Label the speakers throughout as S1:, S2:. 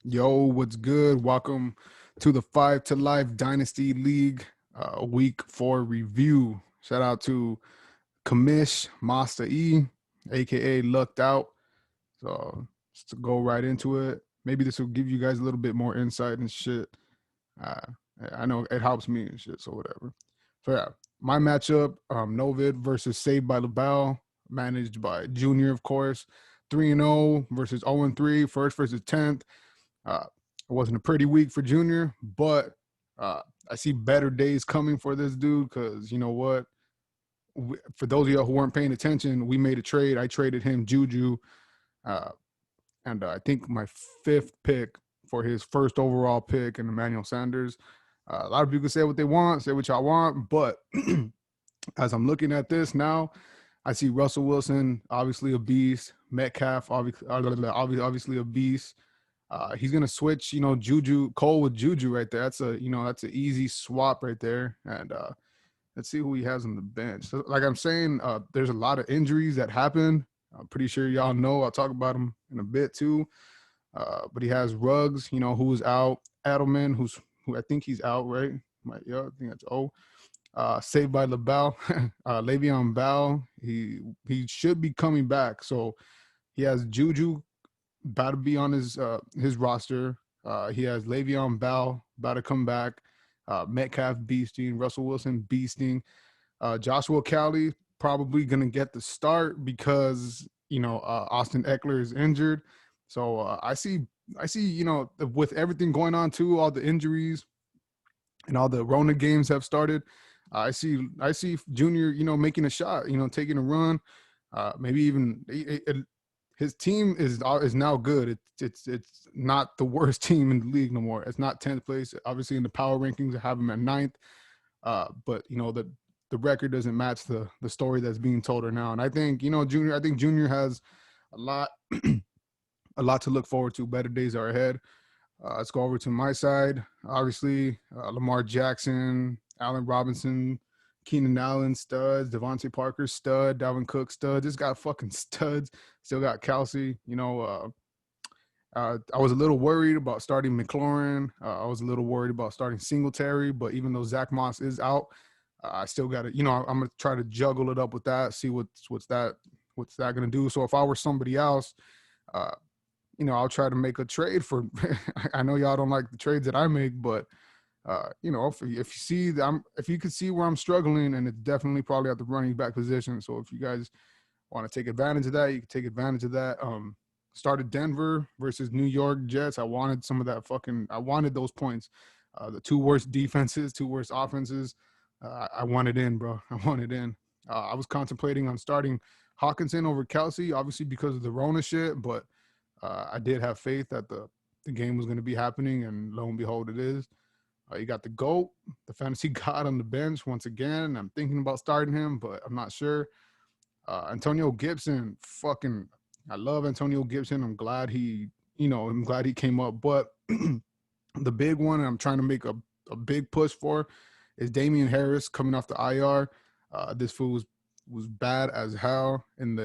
S1: Yo, what's good? Welcome to the 5 to Life Dynasty League week 4 review. Shout out to Kamish Master E, aka Lucked Out. So just to go right into it. Maybe this will give you guys a little bit more insight and shit. Uh, I know it helps me and shit, so whatever. So yeah, my matchup, Novid versus Saved by the Bell, managed by Junior, of course. 3-0 versus 0-3, first versus 10th. Uh, it wasn't a pretty week for Junior, but I see better days coming for this dude because you know what? For those of y'all who weren't paying attention, we made a trade. I traded him Juju, uh, and I think my 5th pick for his first overall pick in Emmanuel Sanders. A lot of people can say what they want, say what y'all want, but as I'm looking at this now, I see Russell Wilson, obviously a beast. Metcalf, obviously a beast. He's gonna switch, Juju Cole with Juju right there. That's an easy swap right there. And let's see who he has on the bench. So, like I'm saying, there's a lot of injuries that happen. I'm pretty sure y'all know. I'll talk about him in a bit too. But he has Ruggs, who's out. Edelman, who I think he's out, right? Yeah, I think that's Saved by LaBelle, Le'Veon Bell. He should be coming back. So he has Juju about to be on his roster. He has Le'Veon Bell about to come back. Metcalf beasting, Russell Wilson beasting. Joshua Kelly probably gonna get the start because Austin Eckler is injured. So I see with everything going on too, all the injuries and all the Rona games have started. I see Junior, making a shot, taking a run. Maybe even his team is now good. It's not the worst team in the league no more. It's not 10th place. Obviously, in the power rankings, I have him at 9th. But the record doesn't match the story that's being told her now. And I think Junior. I think Junior has a lot a lot to look forward to. Better days are ahead. Let's go over to my side. Obviously, Lamar Jackson, Allen Robinson, Keenan Allen studs, Devontae Parker stud, Dalvin Cook stud. Just got fucking studs. Still got Kelsey. I was a little worried about starting McLaurin. I was a little worried about starting Singletary, but even though Zach Moss is out, I still got to, I'm gonna try to juggle it up with that. See what's that gonna do. So if I were somebody else, uh, I'll try to make a trade for. I know y'all don't like the trades that I make, but if you could see where I'm struggling, and it's definitely probably at the running back position. So if you guys want to take advantage of that, you can take advantage of that. Started Denver versus New York Jets. I wanted some of that I wanted those points. The two worst defenses, two worst offenses. I wanted in, bro. I wanted in. I was contemplating on starting Hawkinson over Kelsey, obviously because of the Rona shit, but I did have faith that the game was going to be happening, and lo and behold, it is. You got the GOAT, the fantasy god on the bench once again. I'm thinking about starting him, but I'm not sure. Antonio Gibson, I love Antonio Gibson. I'm glad he came up. But the big one I'm trying to make a big push for is Damian Harris coming off the IR. This fool was bad as hell in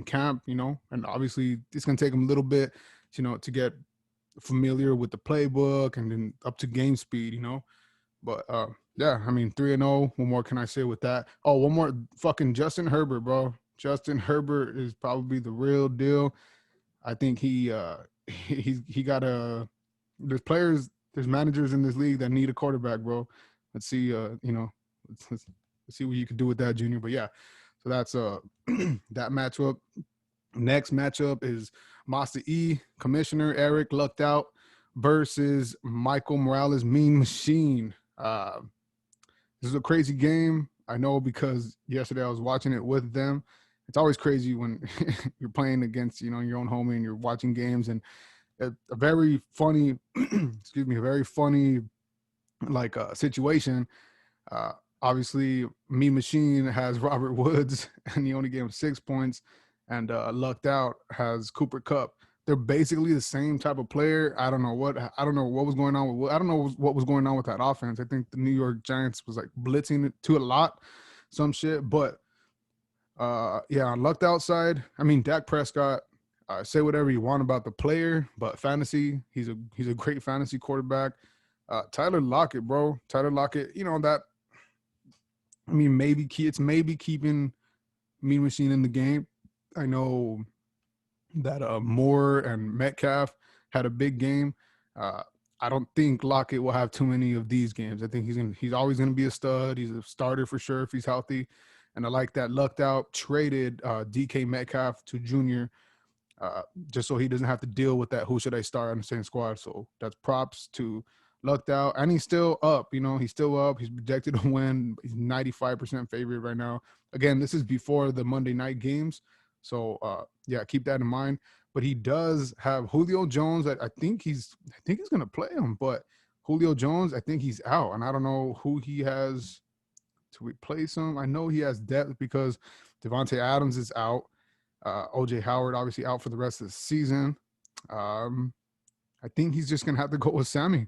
S1: camp, and obviously it's gonna take him a little bit, to get familiar with the playbook and then up to game speed, But yeah, I mean 3-0. What more can I say with that? Oh, one more fucking Justin Herbert, bro. Justin Herbert is probably the real deal. I think he got there's managers in this league that need a quarterback, bro. Let's see, let's see what you can do with that, Junior. But yeah, so that's that matchup. Next matchup is Master E, Commissioner Eric Lucked Out versus Michael Morales, Mean Machine. This is a crazy game. I know because yesterday I was watching it with them. It's always crazy when you're playing against, your own homie and you're watching games, and a very funny, excuse me, a very funny situation. Uh, Obviously, Mean Machine has Robert Woods, and he only gave him 6 points, and Lucked Out has Cooper Kupp. They're basically the same type of player. I don't know what was going on with. I don't know what was going on with that offense. I think the New York Giants was like blitzing it to a lot, some shit. But yeah, on Lucked Out side, I mean Dak Prescott. Say whatever you want about the player, but fantasy, he's a great fantasy quarterback. Tyler Lockett, bro. Tyler Lockett, you know that. I mean, it's maybe keeping Mean Machine in the game. I know that Moore and Metcalf had a big game. Uh, I don't think Lockett will have too many of these games. I think he's always gonna be a stud. He's a starter for sure if he's healthy. And I like that Lucked Out traded DK Metcalf to Junior uh, just so he doesn't have to deal with that. Who should I start on the same squad? So that's props to Lucked Out, and he's still up. You know, he's still up. He's projected to win. He's 95% favorite right now. Again, this is before the Monday night games, so yeah, keep that in mind. But he does have Julio Jones. I think he's gonna play him, but Julio Jones, I think he's out, and I don't know who he has to replace him. I know he has depth because Devontae Adams is out. OJ Howard obviously out for the rest of the season. I think he's just gonna have to go with Sammy.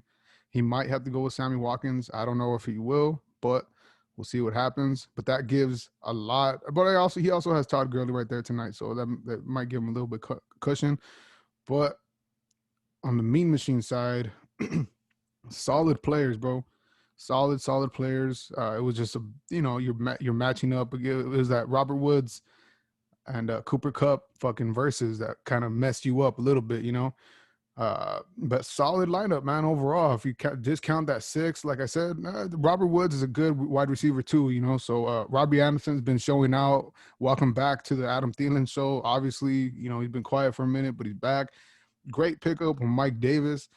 S1: He might have to go with Sammy Watkins. I don't know if he will, but we'll see what happens. But that gives a lot. But he also has Todd Gurley right there tonight, so that might give him a little bit cushion. But on the Mean Machine side, solid players, bro. Solid players. It was just you're matching up. It was that Robert Woods and Cooper Cup fucking verses that kind of messed you up a little bit, you know. But solid lineup, man. Overall, if you discount that 6, like I said, Robert Woods is a good wide receiver too, you know. So Robbie Anderson's been showing out. Welcome back to the Adam Thielen show. Obviously, you know, he's been quiet for a minute, but he's back. Great pickup from Mike Davis.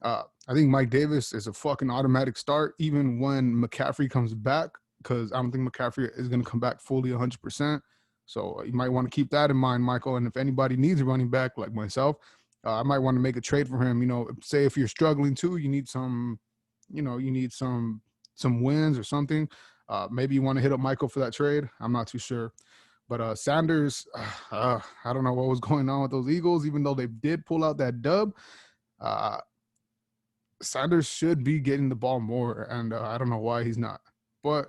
S1: I think Mike Davis is a fucking automatic start, even when McCaffrey comes back, because I don't think McCaffrey is going to come back fully 100%. So you might want to keep that in mind, Michael. And if anybody needs a running back like myself, I might want to make a trade for him. You know, say if you're struggling too, you need some wins or something. Maybe you want to hit up Michael for that trade. I'm not too sure. But Sanders, I don't know what was going on with those Eagles, even though they did pull out that dub. Sanders should be getting the ball more, and I don't know why he's not. But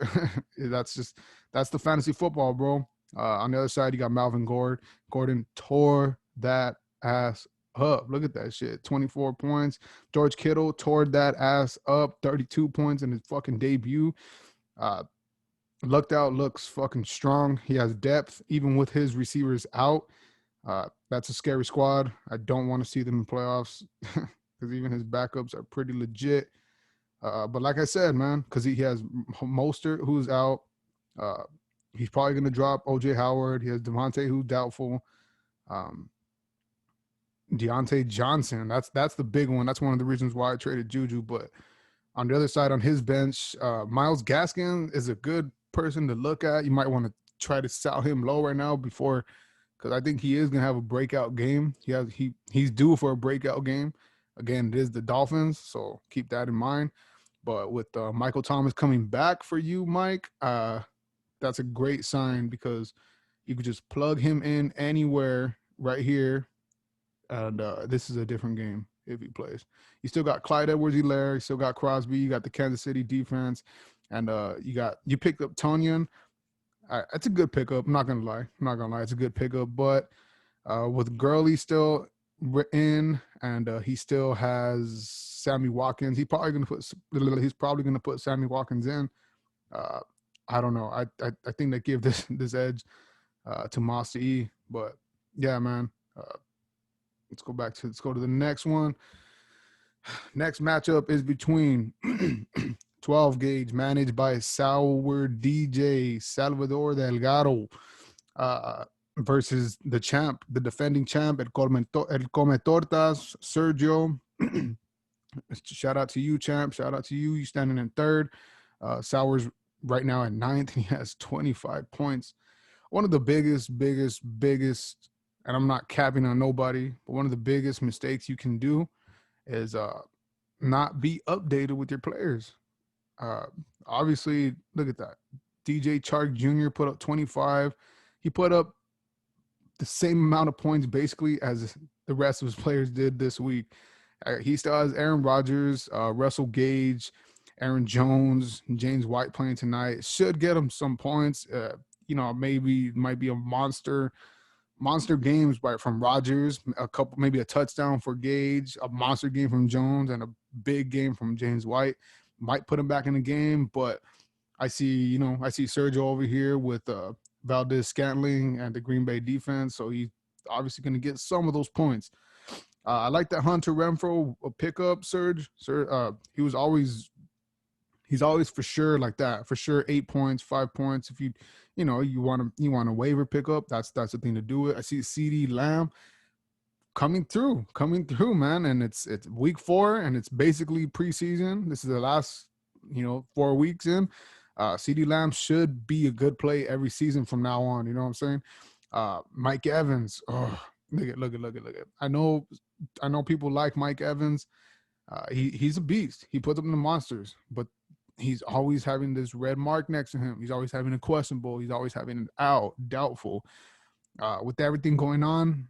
S1: that's the fantasy football, bro. On the other side, you got Melvin Gordon. Gordon tore that ass up. Look at that shit. 24 points. George Kittle tore that ass up. 32 points in his fucking debut. Lucked Out looks fucking strong. He has depth, even with his receivers out. That's a scary squad. I don't want to see them in playoffs because even his backups are pretty legit. But like I said, man, because he has Mostert, who's out. He's probably going to drop OJ Howard. He has Devontae, who's doubtful. Deontay Johnson, that's the big one. That's one of the reasons why I traded Juju. But on the other side, on his bench, Myles Gaskin is a good person to look at. You might want to try to sell him low right now because I think he is going to have a breakout game. He's due for a breakout game. Again, it is the Dolphins, so keep that in mind. But with Michael Thomas coming back for you, Mike, that's a great sign because you could just plug him in anywhere right here, and this is a different game if he plays. You still got Clyde Edwards-Helaire, you still got Crosby, you got the Kansas City defense, and you picked up Tonyan. It's a good pickup. I'm not gonna lie, it's a good pickup. But with Gurley still in, and he still has Sammy Watkins. He's probably gonna put Sammy Watkins in. I don't know. I think they give this edge to Master E. But yeah, man. Let's go to the next one. Next matchup is between 12 gauge managed by Sour DJ Salvador Delgado versus the champ, the defending champ, El Come Tortas, Sergio. Shout out to you, champ. Shout out to you. You standing in third. Sour's right now at 9th. He has 25 points. One of the biggest, and I'm not capping on nobody, but one of the biggest mistakes you can do is not be updated with your players. Obviously, look at that. DJ Chark Jr. put up 25. He put up the same amount of points basically as the rest of his players did this week. He still has Aaron Rodgers, Russell Gage, Aaron Jones, James White playing tonight. Should get him some points. Maybe might be a monster, monster games from Rodgers, a couple, maybe a touchdown for Gage, a monster game from Jones, and a big game from James White might put him back in the game. But I see Sergio over here with Valdez Scantling and the Green Bay defense, so he's obviously going to get some of those points. I like that Hunter Renfro pickup, Serge. He's always for sure like that. For sure, 8 points, 5 points. If you want a waiver pickup, that's the thing to do it. I see CD Lamb coming through, man. And it's week 4, and it's basically preseason. This is the last 4 weeks in. CD Lamb should be a good play every season from now on. You know what I'm saying? Mike Evans. Oh, look at. I know people like Mike Evans. He's a beast. He puts up in the monsters, but he's always having this red mark next to him. He's always having a questionable. He's always having an doubtful. With everything going on,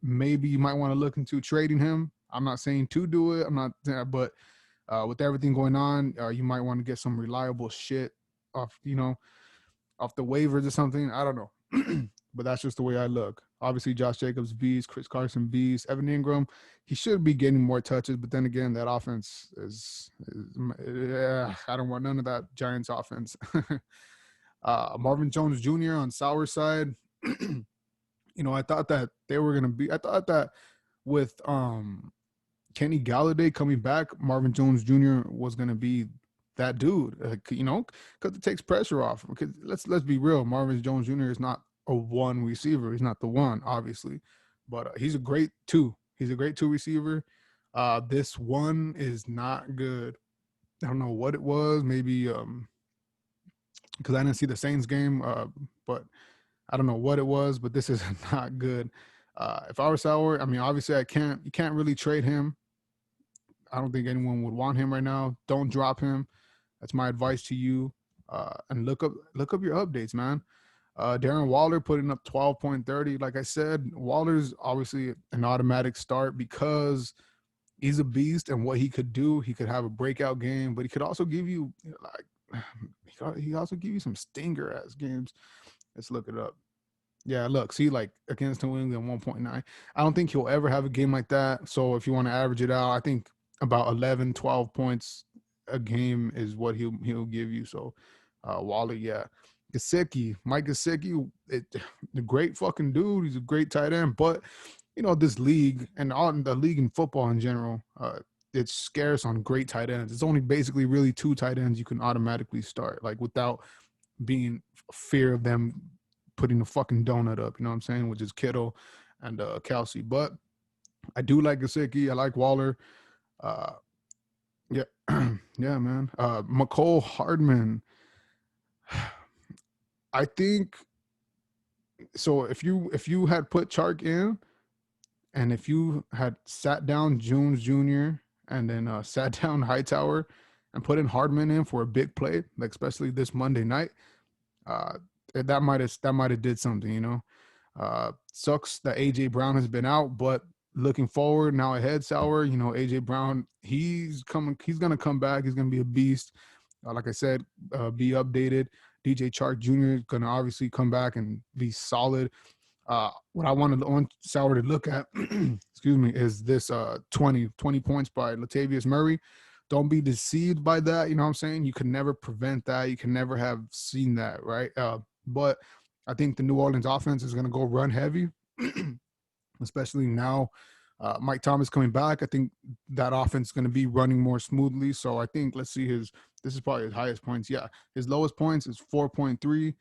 S1: maybe you might want to look into trading him. I'm not saying to do it. I'm not, but with everything going on, you might want to get some reliable shit off the waivers or something. I don't know. But that's just the way I look. Obviously, Josh Jacobs beast, Chris Carson beast, Evan Ingram. He should be getting more touches, but then again, that offense is I don't want none of that Giants offense. Marvin Jones Jr. on sour side. I thought that they were gonna be. I thought that with Kenny Galladay coming back, Marvin Jones Jr. was gonna be that dude. Because it takes pressure off. Because let's be real, Marvin Jones Jr. is not a one receiver. He's not the one, obviously, but he's a great 2. He's a great 2 receiver. This one is not good. I don't know what it was. Maybe because I didn't see the Saints game, but I don't know what it was. But this is not good. If I were Sauer, I mean, obviously you can't really trade him. I don't think anyone would want him right now. Don't drop him. That's my advice to you. And look up your updates, man. Darren Waller putting up 12.30. Like I said, Waller's obviously an automatic start because he's a beast, and what he could do, he could have a breakout game, but he could also give you he also give you some stinger ass games. Let's look it up. Yeah, look, see, like against New England, 1.9. I don't think he'll ever have a game like that. So if you want to average it out, I think about 11, 12 points a game is what he'll give you. So Waller, yeah. Mike Gesicki, the great fucking dude. He's a great tight end, but this league and on the league in football in general, it's scarce on great tight ends. It's only basically really 2 tight ends you can automatically start, like without being fear of them putting a fucking donut up. You know what I'm saying? Which is Kittle and Kelsey. But I do like Gesicki. I like Waller. Yeah, yeah, man. McCole Hardman. I think so. If you had put Chark in, and if you had sat down Jones Jr. and then sat down Hightower and put in Hardman in for a big play, like especially this Monday night, that might have did something. Sucks that AJ Brown has been out, but looking forward now ahead, Sauer. AJ Brown, he's gonna come back. He's gonna be a beast. Like I said, be updated. DJ Chark Jr. is gonna obviously come back and be solid. What I want Sauer to look at, excuse me, is this 20 points by Latavius Murray. Don't be deceived by that. You know what I'm saying? You can never prevent that. You can never have seen that, right? But I think the New Orleans offense is going to go run heavy, especially now. Mike Thomas coming back. I think that offense is going to be running more smoothly. So I think, let's see, this is probably his highest points. Yeah, his lowest points is 4.3.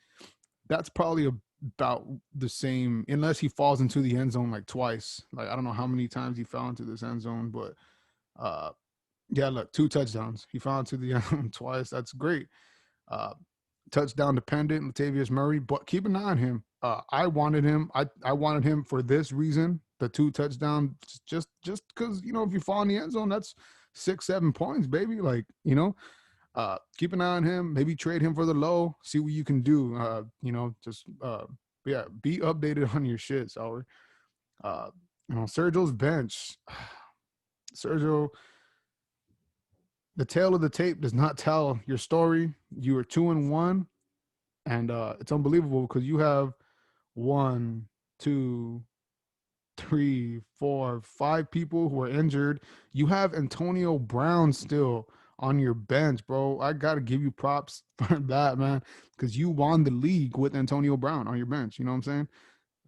S1: That's probably about the same, unless he falls into the end zone like twice. Like, I don't know how many times he fell into this end zone, but yeah, look, 2 touchdowns. He fell into the end zone twice. That's great. Touchdown dependent, Latavius Murray, but keep an eye on him. I wanted him. I wanted him for this reason, the 2 touchdown, just because, if you fall in the end zone, that's 6-7 points, baby. Like, keep an eye on him. Maybe trade him for the low. See what you can do. Just yeah, be updated on your shit, Sauer. Sergio's bench. Sergio, the tail of the tape does not tell your story. You are 2-1, and it's unbelievable because you have one, two, three, four, five people who are injured. You have Antonio Brown still on your bench, bro. I gotta give you props for that, man, because you won the league with Antonio Brown on your bench. You know what I'm saying?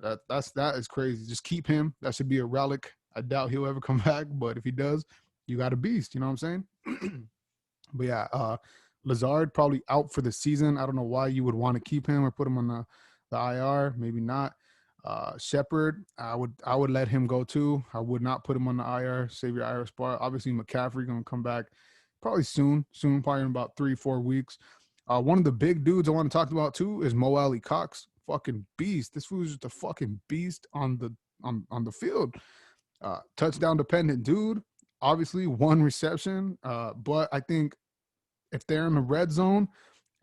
S1: That is crazy. Just keep him. That should be a relic. I doubt he'll ever come back, but if he does, you got a beast. You know what I'm saying? But yeah, Lazard probably out for the season. I don't know why you would want to keep him or put him on the IR. Maybe not. Shepard, I would let him go too. I would not put him on the IR. Save your IR spot. Obviously, McCaffrey gonna come back probably soon. Probably in about 3-4 weeks. One of the big dudes I want to talk about too is Mo Alley Cox. Fucking beast. This fool's just a fucking beast on the field. Touchdown dependent dude. Obviously, one reception. But I think if they're in the red zone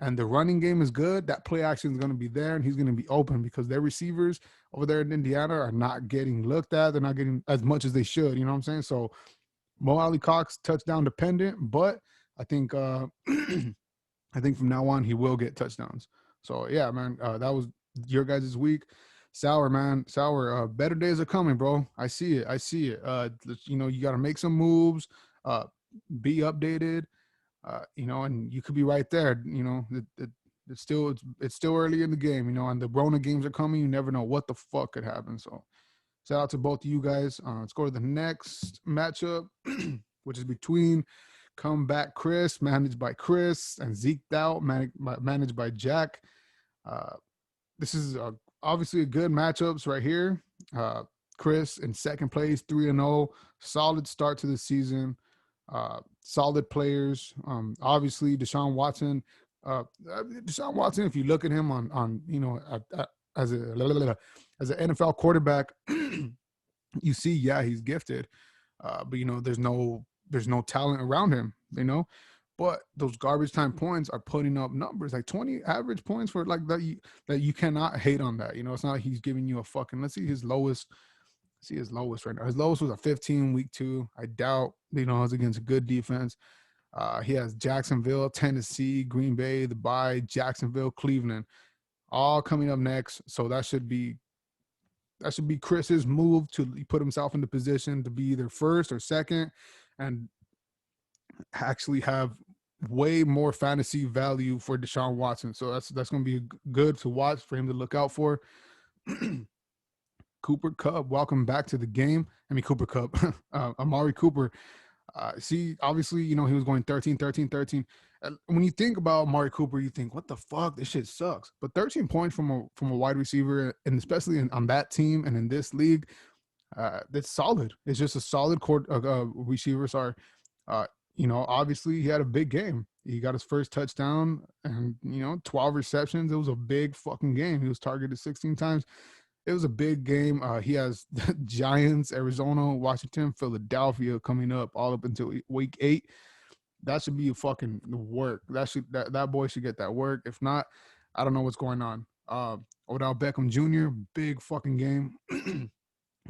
S1: and the running game is good, that play action is going to be there and he's going to be open because their receivers over there in Indiana are not getting looked at. They're not getting as much as they should. You know what I'm saying? So Mo Alley Cox touchdown dependent, but I think I think from now on he will get touchdowns. So yeah, man, that was your guys' week. Sour, man, sour. Better days are coming, bro. I see it. I see it. You got to make some moves. Be updated. And you could be right there. It's still early in the game, and the Rona games are coming. You never know what the fuck could happen. So, shout out to both of you guys. Let's go to the next matchup, which is between Comeback Chris, managed by Chris, and Zeke Out, managed by Jack. This is obviously a good matchups right here. Chris in second place, 3-0, solid start to the season. Solid players. Obviously, Deshaun Watson. Deshaun Watson, if you look at him as an NFL quarterback, you see, yeah, he's gifted, but there's no talent around him. But those garbage time points are putting up numbers like 20 average points for like that you cannot hate on that. It's not like he's giving you a fucking. Let's see his lowest. See his lowest right now. His lowest was a 15 week 2. I doubt, it's against a good defense. He has Jacksonville, Tennessee, Green Bay, the bye, Jacksonville, Cleveland, all coming up next. So that should be Chris's move to put himself in the position to be either first or second and actually have way more fantasy value for Deshaun Watson. So that's going to be good to watch for him to look out for. Cooper Kupp, welcome back to the game. Cooper Kupp, Amari Cooper. Obviously, he was going 13. When you think about Amari Cooper, you think, what the fuck? This shit sucks. But 13 points from a wide receiver, and especially on that team and in this league, that's solid. It's just a solid receivers are. Obviously he had a big game. He got his first touchdown and 12 receptions. It was a big fucking game. He was targeted 16 times. It was a big game. He has the Giants, Arizona, Washington, Philadelphia coming up all up until week 8. That should be a fucking work. That boy should get that work. If not, I don't know what's going on. Odell Beckham Jr., big fucking game.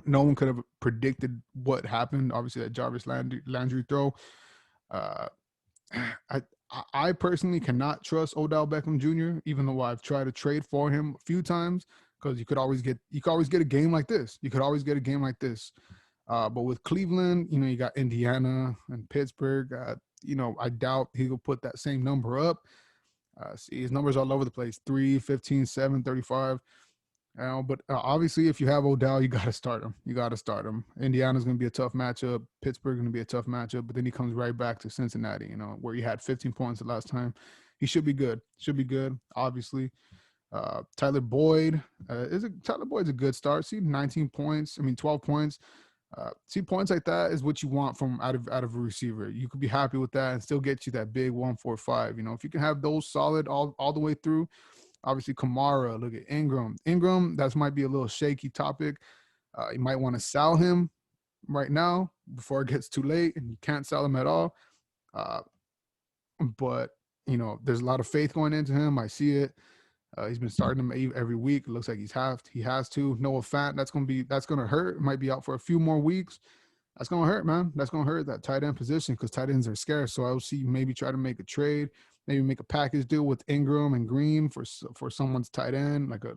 S1: No one could have predicted what happened. Obviously, that Jarvis Landry throw. I personally cannot trust Odell Beckham Jr., even though I've tried to trade for him a few times. Because you could always get a game like this. But with Cleveland, you got Indiana and Pittsburgh. I doubt he'll put that same number up. See, his numbers all over the place: 3, 15, 7, 35. But obviously, if you have Odell, you got to start him. Indiana's going to be a tough matchup. Pittsburgh going to be a tough matchup. But then he comes right back to Cincinnati, where he had 15 points the last time. He should be good. Obviously. Tyler Boyd Tyler Boyd's a good start. See, 19 points. 12 points. Points like that is what you want from out of a receiver. You could be happy with that and still get you that big 145. If you can have those solid all the way through. Obviously, Kamara. Look at Ingram. That might be a little shaky topic. You might want to sell him right now before it gets too late, and you can't sell him at all. But there's a lot of faith going into him. I see it. He's been starting him every week. It looks like he has to. Noah Fant, that's gonna hurt. Might be out for a few more weeks. That's gonna hurt, man. That's gonna hurt that tight end position because tight ends are scarce. So I will see maybe try to make a trade, maybe make a package deal with Ingram and Green for someone's tight end, like a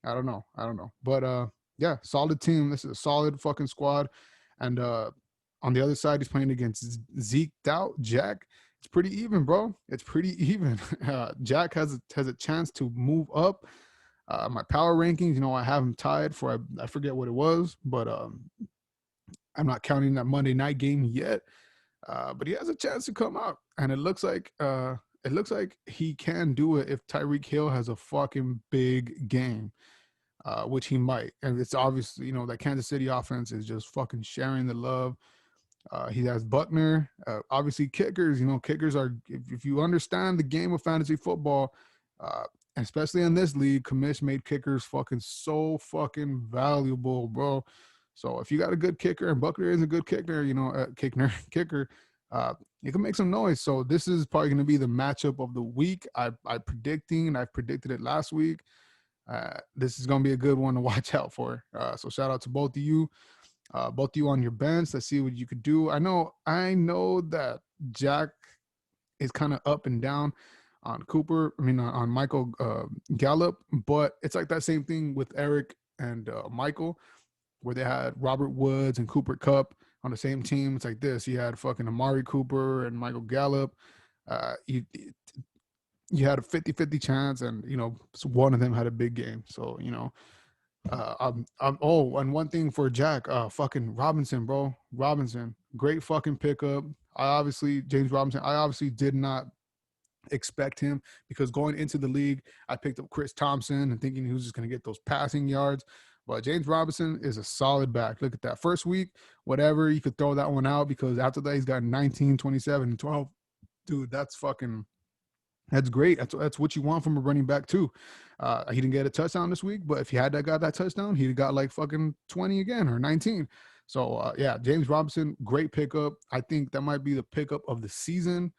S1: I don't know. But yeah, solid team. This is a solid fucking squad. And on the other side, he's playing against Zeked out Jack. It's pretty even, bro. It's pretty even. Jack has a chance to move up. My power rankings, I have him tied for I forget what it was, but I'm not counting that Monday night game yet. But he has a chance to come out, and it looks like he can do it if Tyreek Hill has a fucking big game, which he might. And it's obvious, that Kansas City offense is just fucking sharing the love. He has Buckner. Obviously, kickers. Kickers are, if you understand the game of fantasy football, uh, especially in this league, Commish made kickers fucking so fucking valuable, bro. So if you got a good kicker, and Buckner is a good kicker, kicker, you can make some noise. So this is probably going to be the matchup of the week. I've predicted it last week. This is going to be a good one to watch out for. So shout out to both of you. Both of you on your bench. Let's see what you could do. I know that Jack is kind of up and down on Cooper. I mean, on Michael Gallup, but it's like that same thing with Eric and Michael, where they had Robert Woods and Cooper Kupp on the same team. It's like this. You had fucking Amari Cooper and Michael Gallup. You had a 50-50 chance, and one of them had a big game. So and one thing for Jack, fucking Robinson, bro. Robinson, great fucking pickup. James Robinson, I obviously did not expect him, because going into the league, I picked up Chris Thompson and thinking he was just going to get those passing yards. But James Robinson is a solid back. Look at that. First week, whatever, you could throw that one out, because after that, he's got 19, 27, and 12. Dude, that's great. That's what you want from a running back too. He didn't get a touchdown this week, but if he had got that touchdown, he'd have got like fucking 20 again, or 19. So yeah, James Robinson, great pickup. I think that might be the pickup of the season,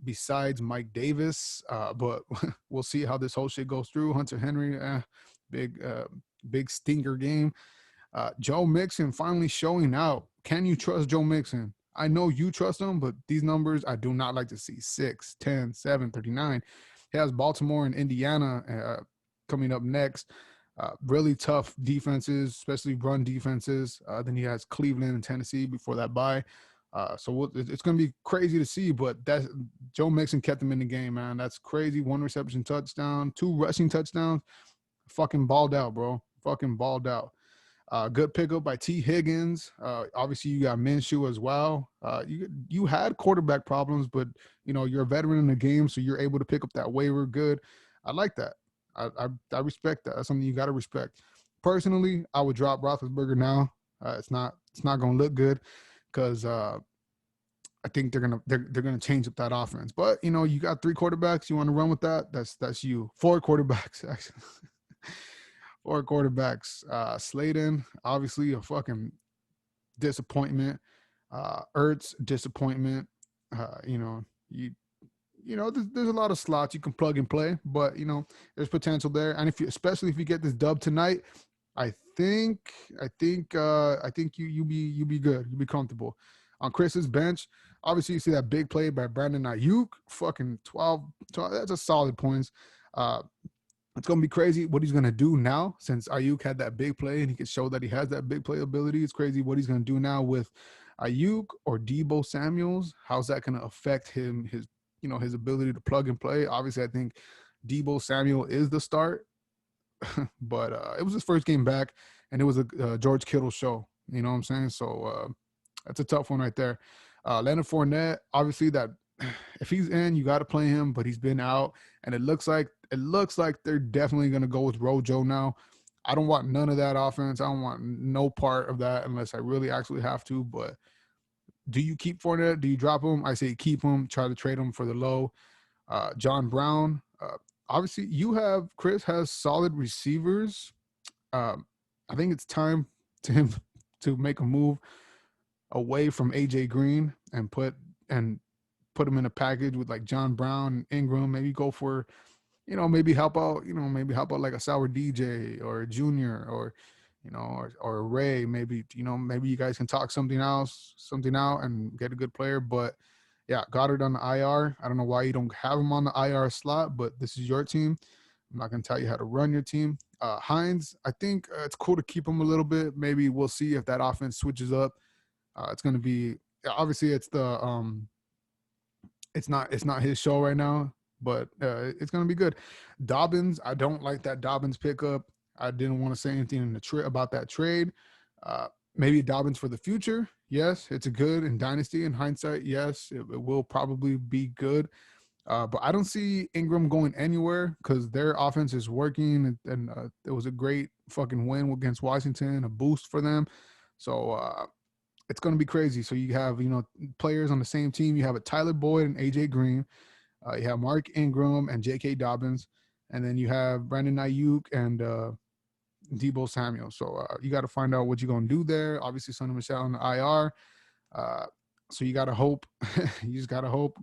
S1: besides Mike Davis. But we'll see how this whole shit goes through. Hunter Henry, big stinker game. Joe Mixon finally showing out. Can you trust Joe Mixon? I know you trust him, but these numbers I do not like to see. 6, 10, 7, 39. He has Baltimore and Indiana coming up next. Really tough defenses, especially run defenses. Then he has Cleveland and Tennessee before that bye. So it's going to be crazy to see, but Joe Mixon kept him in the game, man. That's crazy. 1 reception touchdown, 2 rushing touchdowns. Fucking balled out, bro. Fucking balled out. Good pickup by T. Higgins. Obviously, you got Minshew as well. You had quarterback problems, but you're a veteran in the game, so you're able to pick up that waiver. Good. I like that. I respect that. That's something you got to respect. Personally, I would drop Roethlisberger now. It's not going to look good, because I think they're gonna change up that offense. But you got 3 quarterbacks. You want to run with that? That's you. 4 quarterbacks actually. 4 quarterbacks. Slayton, obviously a fucking disappointment. Ertz, disappointment. There's a lot of slots you can plug and play, but there's potential there. And especially if you get this dub tonight, I think you be good. You'll be comfortable. On Chris's bench, obviously you see that big play by Brandon Ayuk, fucking 12. That's a solid points. It's going to be crazy what he's going to do now, since Ayuk had that big play and he could show that he has that big play ability. It's crazy what he's going to do now with Ayuk or Deebo Samuels. How's that going to affect his ability to plug and play? Obviously, I think Deebo Samuel is the start, but it was his first game back, and it was a George Kittle show. You know what I'm saying? So that's a tough one right there. Leonard Fournette, obviously that if he's in, you got to play him, but he's been out, and it looks like they're definitely going to go with Rojo now. I don't want none of that offense. I don't want no part of that unless I really actually have to. But do you keep Fournette? Do you drop him? I say keep him. Try to trade him for the low. John Brown. Obviously, Chris has solid receivers. I think it's time to him to make a move away from AJ Green and put him in a package with like John Brown and Ingram. Maybe go for, maybe help out like a Sour DJ or a Junior, or or a Ray. Maybe maybe you guys can talk something out and get a good player. But yeah, Goddard on the IR. I don't know why you don't have him on the IR slot, but this is your team. I'm not going to tell you how to run your team. Hines, I think it's cool to keep him a little bit. Maybe we'll see if that offense switches up. It's going to be obviously it's not his show right now, but it's going to be good. Dobbins, I don't like that Dobbins pickup. I didn't want to say anything in the about that trade. Maybe Dobbins for the future. Yes, it's a good in dynasty. In hindsight, yes, it will probably be good. But I don't see Ingram going anywhere because their offense is working, and it was a great fucking win against Washington, a boost for them. So it's going to be crazy. So you have players on the same team. You have a Tyler Boyd and AJ Green. You have Mark Ingram and J.K. Dobbins, and then you have Brandon Ayuk and Debo Samuel. So you got to find out what you're going to do there. Obviously, Sonny Michel on the IR. So you got to hope. You just got to hope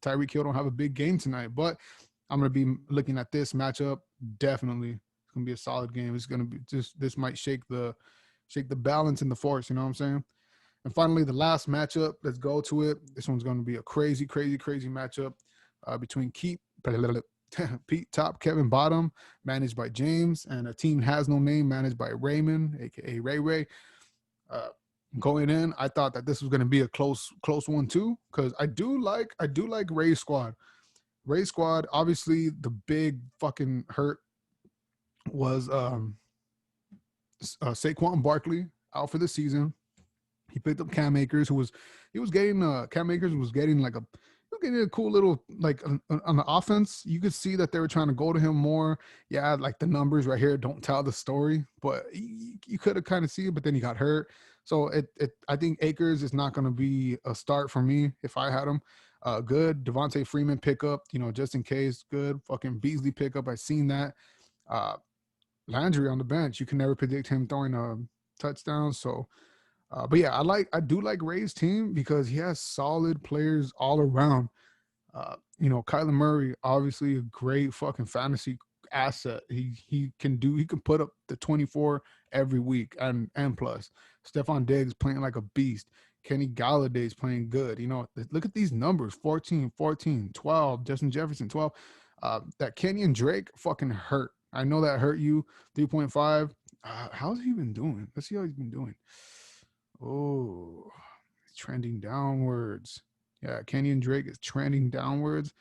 S1: Tyreek Hill don't have a big game tonight. But I'm going to be looking at this matchup. Definitely, it's going to be a solid game. It's going to be this might shake the balance in the force. You know what I'm saying? And finally, the last matchup. Let's go to it. This one's going to be a crazy matchup between Pete Top, Kevin Bottom, managed by James, and a team has no name, managed by Raymond, aka Ray. Going in, I thought that this was going to be a close one too, because I do like Ray's squad. Ray's squad, obviously, the big fucking hurt was Saquon Barkley out for the season. He picked up Cam Akers, Cam Akers was getting a cool little, like, on the offense. You could see that they were trying to go to him more. Yeah, like the numbers right here don't tell the story, but you could have kind of seen it, but then he got hurt. So I think Akers is not going to be a start for me if I had him. Good Devontae Freeman pickup, just in case. Good fucking Beasley pickup. I seen that. Landry on the bench. You can never predict him throwing a touchdown. So, but yeah, I do like Ray's team because he has solid players all around. Kyler Murray, obviously a great fucking fantasy asset. He can put up the 24 every week and plus. Stephon Diggs playing like a beast. Kenny Galladay's playing good. Look at these numbers: 14, 12. Justin Jefferson, 12. That Kenyon Drake fucking hurt. I know that hurt you. 3.5. How's he been doing? Let's see how he's been doing. Oh, it's trending downwards. Yeah, Kenyon Drake is trending downwards.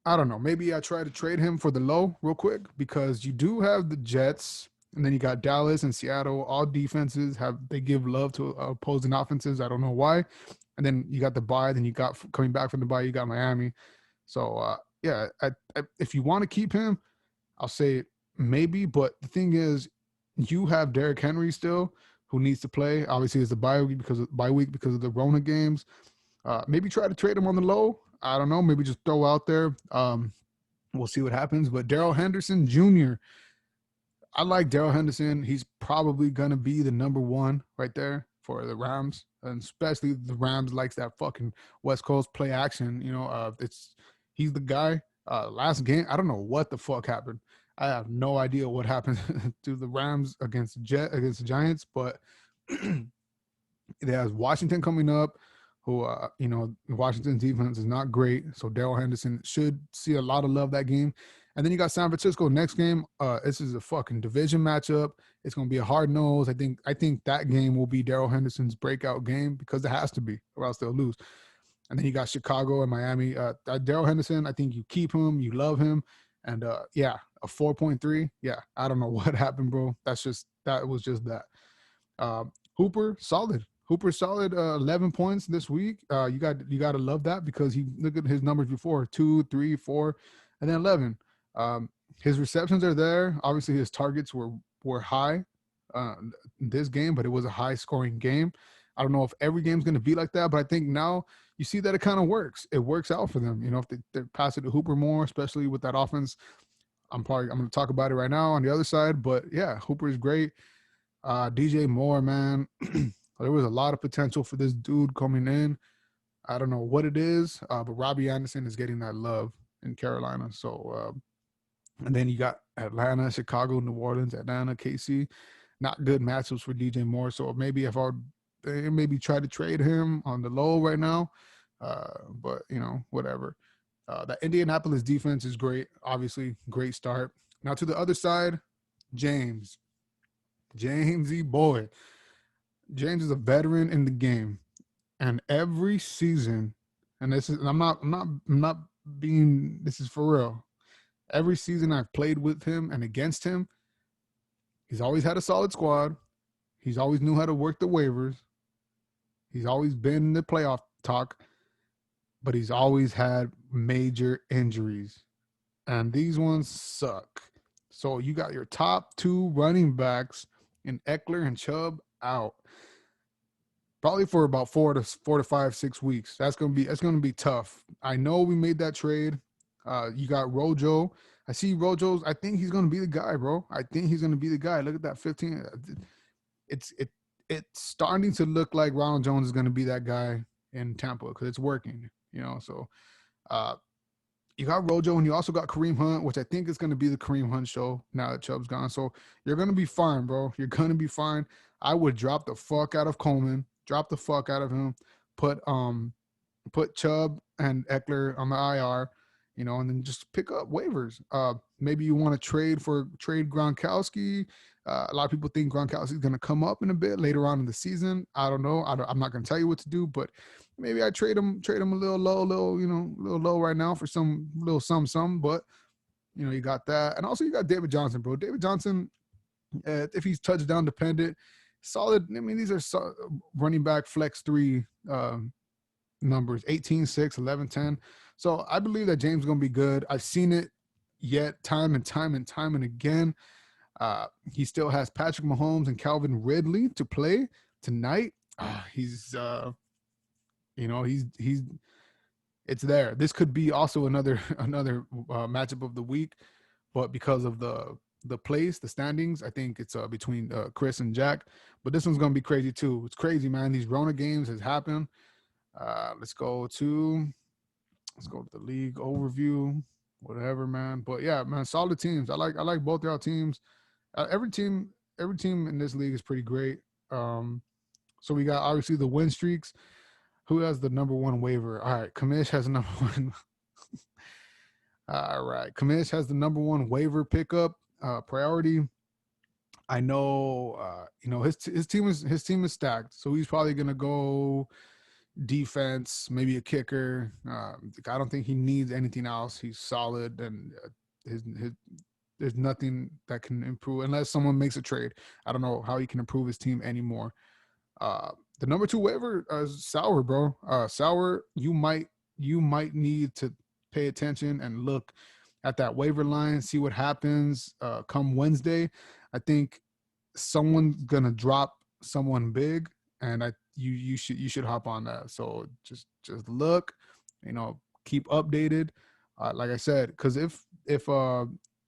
S1: I don't know. Maybe I try to trade him for the low real quick, because you do have the Jets, and then you got Dallas and Seattle. All defenses they give love to opposing offenses. I don't know why. And then you got the bye. Then you got, coming back from the bye, you got Miami. So yeah, if you want to keep him, I'll say maybe. But the thing is, you have Derrick Henry still, who needs to play. Obviously, it's the bye week because of the Rona games. Maybe try to trade him on the low. I don't know. Maybe just throw out there. We'll see what happens. But Darrell Henderson Jr., I like Darrell Henderson. He's probably going to be the number one right there for the Rams. And especially the Rams likes that fucking West Coast play action. He's the guy. Last game, I don't know what the fuck happened. I have no idea what happened to the Rams against the Giants, but there's Washington coming up, who Washington's defense is not great. So Darrell Henderson should see a lot of love that game. And then you got San Francisco next game. This is a fucking division matchup. It's gonna be a hard nose. I think that game will be Darrell Henderson's breakout game, because it has to be, or else they'll lose. And then you got Chicago and Miami. Darrell Henderson, I think you keep him, you love him. And yeah, a 4.3. Yeah, I don't know what happened, bro. That was just that. Hooper, solid. 11 points this week. You got to love that, because he, look at his numbers before: 2, 3, 4, and then 11. His receptions are there. Obviously, his targets were high this game, but it was a high scoring game. I don't know if every game's going to be like that, but I think now you see that it kind of works. It works out for them. If they pass it to Hooper more, especially with that offense. I'm going to talk about it right now on the other side, but yeah, Hooper is great. DJ Moore, man, there was a lot of potential for this dude coming in. I don't know what it is, but Robbie Anderson is getting that love in Carolina. So, and then you got Atlanta, Chicago, New Orleans, Atlanta, KC. Not good matchups for DJ Moore. So maybe if I maybe try to trade him on the low right now, but whatever. That Indianapolis defense is great. Obviously, great start. Now to the other side, Jamesy boy. James is a veteran in the game, and every season, and this is, and I'm not being. This is for real. Every season I've played with him and against him, he's always had a solid squad. He's always knew how to work the waivers. He's always been in the playoff talk, but he's always had major injuries. And these ones suck. So you got your top two running backs in Eckler and Chubb out. Probably for about 4 to 5, 6 weeks. That's gonna be tough. I know we made that trade. You got Rojo. I see Rojo's. I think he's gonna be the guy, bro. I think he's gonna be the guy. Look at that 15. It's starting to look like Ronald Jones is gonna be that guy in Tampa because it's working. So you got Rojo and you also got Kareem Hunt, which I think is going to be the Kareem Hunt show now that Chubb's gone. So you're going to be fine, bro. You're going to be fine. I would drop the fuck out of Coleman, drop the fuck out of him, put Chubb and Eckler on the IR, and then just pick up waivers. Maybe you want to trade Gronkowski. A lot of people think Gronkowski is going to come up in a bit later on in the season. I don't know. I'm not going to tell you what to do, but maybe I trade him a little low right now for some little some. But you got that, and also you got David Johnson, bro. David Johnson, if he's touchdown dependent, solid. I mean, these are running back flex 3 numbers: 18, 6, 11, 10. So I believe that James is going to be good. I've seen it yet time and again. He still has Patrick Mahomes and Calvin Ridley to play tonight. He's it's there. This could be also another matchup of the week, but because of the place, the standings, I think it's between Chris and Jack. But this one's gonna be crazy too. It's crazy, man. These Rona games has happened. Let's go to the league overview, whatever, man. But yeah, man, solid teams. I like both y'all teams. Every team in this league is pretty great. So we got obviously the win streaks. Who has the number one waiver? All right, Kamish has the number one. All right, Kamish has the number one waiver pickup priority. I know, his team is stacked, so he's probably gonna go defense, maybe a kicker. I don't think he needs anything else. He's solid, and his there's nothing that can improve unless someone makes a trade. I don't know how he can improve his team anymore. The number 2 waiver is Sauer, bro. Sauer, you might need to pay attention and look at that waiver line, see what happens come Wednesday. I think someone's gonna drop someone big, and you should hop on that. So just look, keep updated. Like I said, because if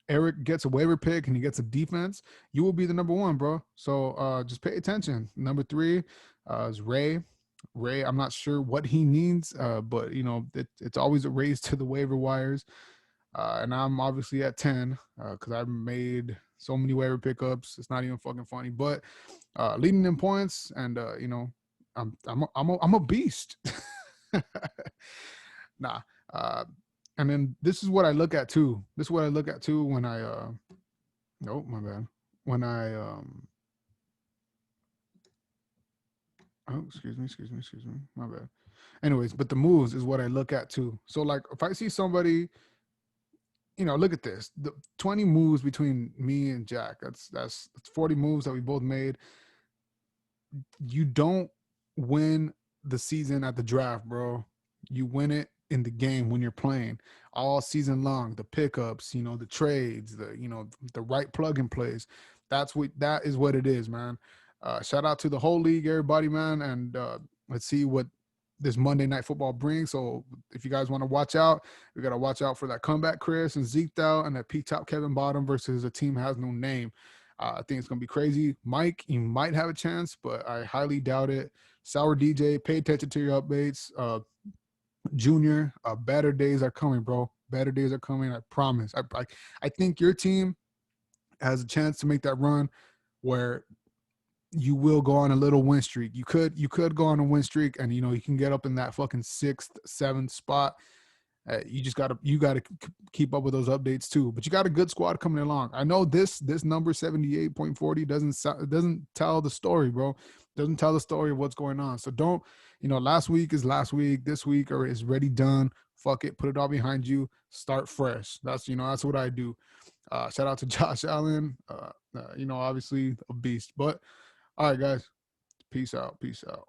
S1: Eric gets a waiver pick and he gets a defense, you will be the number 1, bro. So just pay attention. Number 3 is Ray. Ray, I'm not sure what he needs, but it's always a race to the waiver wires. And I'm obviously at 10 because I've made so many waiver pickups. It's not even fucking funny. But leading in points, and I'm a beast. Nah. And then this is what I look at too. When I nope, my bad. When I excuse me, my bad. Anyways, but the moves is what I look at too. So like if I see somebody, look at this. The 20 moves between me and Jack. That's 40 moves that we both made. You don't win the season at the draft, bro. You win it in the game when you're playing all season long. The pickups, the trades, the right plug and plays. That is what it is, man. Shout out to the whole league, everybody, man, and let's see what this Monday Night Football brings. So if you guys want to watch out, we got to watch out for that comeback Chris and Zeke out and that P-top Kevin Bottom versus a team has no name. I think it's going to be crazy. Mike, you might have a chance, but I highly doubt it. Sour DJ, pay attention to your updates. Junior, better days are coming, bro. Better days are coming. I promise. I think your team has a chance to make that run where you will go on a little win streak. You could go on a win streak, and you can get up in that fucking 6th, 7th spot. You just gotta keep up with those updates too. But you got a good squad coming along. I know this number 78.40 doesn't tell the story, bro. Doesn't tell the story of what's going on. So don't, last week is last week. This week or is already done. Fuck it, put it all behind you. Start fresh. That's what I do. Shout out to Josh Allen. Obviously a beast. But all right, guys, peace out. Peace out.